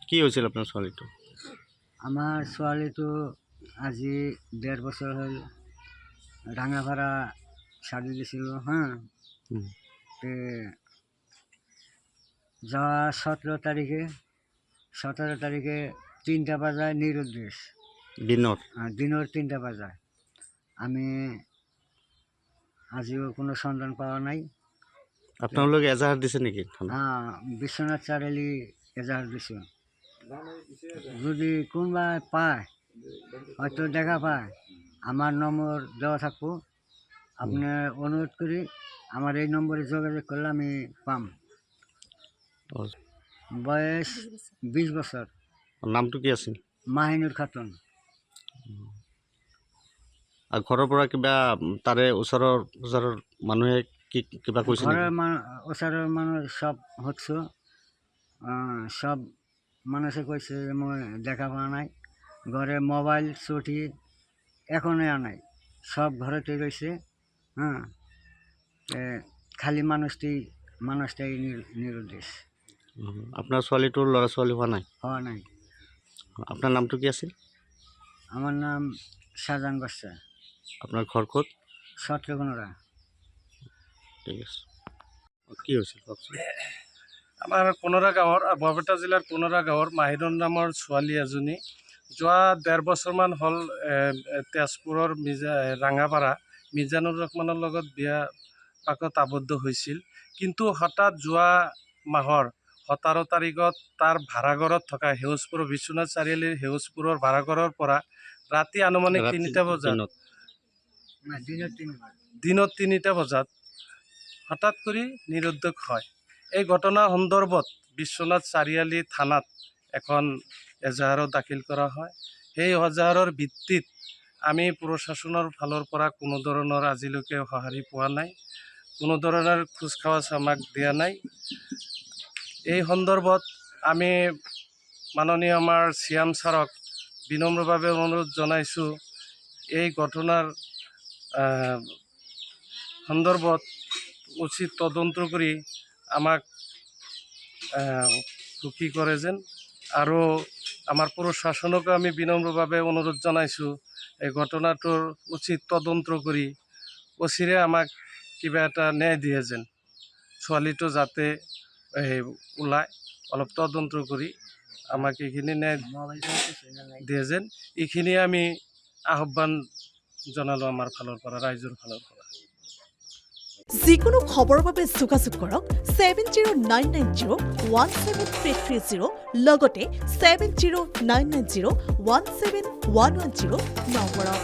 কি হৈছিল আপোনাৰ ছোৱালীটো? আমাৰ ছোৱালীটো আজি 1.5 বছৰ হ'ল ৰাঙাপাৰা ছাড়ি দিছিলোঁ হা। যোৱা 17 তাৰিখে 3টা বজায় নিৰুদ্দেশ দিনৰ 3টা বজায় আমি আজিও কোনো সন্ধান পাওয়া নাই। আপোনালোকে এজাহাৰ দিছে নেকি? বিশ্বনাথ চাৰিআলি এজাহাৰ দিছোঁ। যদি কোনোবা পায় হয়তো দেখা পায় আমার নম্বর দেওয়া থাকবো, আপনি অনুরোধ করি আমার এই নম্বরে যোগাযোগ করলে আমি পাম। বয়স 20 বছর। নামটো কি আছিল? মাহিনুর খাতুন। আর ঘৰৰ পৰা কিবা তাৰে ওচৰৰ মানুহে কি কিবা কৈছে? ওচৰৰ মানুহ সব হচ্ছে, সব মানুষে কইছে মই দেখা পাওয়া নাই। ঘরে মোবাইল ছুটি এখনো আনাই, সব ঘরেতে রয়েছে। হ্যাঁ, খালি মানুষটাই নিরুদ্দেশ। আপনার ছোৱালীটোৰ ল'ৰা ছোৱালী হোৱা নাই? হওয়া নাই। আপনার নামটো কি আছিল? আমার নাম শাহজাহান বাদশা। আপনার ঘর ক'ত? সত্রকোনরা। ঠিক আছে, কি হৈছিল কওকচোন? আমাৰ কোনৰা গাঁৱৰ বৰপেটা জিলাৰ কোনৰা গাঁৱৰ মাহিদন নামৰ ছোৱালী এজনী যোৱা 1.5 বছৰমান হ'ল তেজপুৰৰ ৰাঙাপাৰা মিজানুৰ ৰহমানৰ লগত বিয়া পাকত আবদ্ধ হৈছিল। কিন্তু হঠাৎ যোৱা মাহৰ 17 তাৰিখত তাৰ ভাড়াঘৰত থকা সেউজপুৰ বিশ্বনাথ চাৰিআলিৰ সেউজপুৰৰ ভাড়াঘৰৰ পৰা ৰাতি আনুমানিক 3টা বজাত দিনত 3টা বজাত হঠাৎ কৰি নিৰুদ্দেশ হয়। এই ঘটনা সন্দৰ্ভত বিশ্বনাথ চাৰিআলি থানাত এখন এজাহাৰো দাখিল কৰা হয়। সেই এজাহাৰৰ ভিত্তিত আমি প্ৰশাসনৰ ফালৰ পৰা কোনো ধৰণৰ আজিলৈকে সঁহাৰি পোৱা নাই, কোনো ধৰণৰ খোজখাজ আমাক দিয়া নাই। এই সন্দৰ্ভত আমি মাননীয় আমাৰ CM ছাৰক বিনম্ৰভাৱে অনুৰোধ জনাইছোঁ, এই ঘটনাৰ সন্দৰ্ভত উচিত তদন্ত কৰি আমাক সুখী কৰে যেন। আৰু আমাৰ প্ৰশাসনকো আমি বিনম্ৰভাৱে অনুৰোধ জনাইছোঁ, এই ঘটনাটোৰ উচিত তদন্ত কৰি অচিৰে আমাক কিবা এটা ন্যায় দিয়ে যেন, ছোৱালীটো যাতে ওলায় অলপ তদন্ত কৰি আমাক এইখিনি ন্যায় দিয়ে যেন, এইখিনি আমি আহ্বান জনালোঁ আমাৰ ফালৰ পৰা, ৰাইজৰ ফালৰ পৰা। যিকোনো খবৰৰ বাবে যোগাযোগ কৰক 7099017330 লগতে 7099017110 নম্বৰত।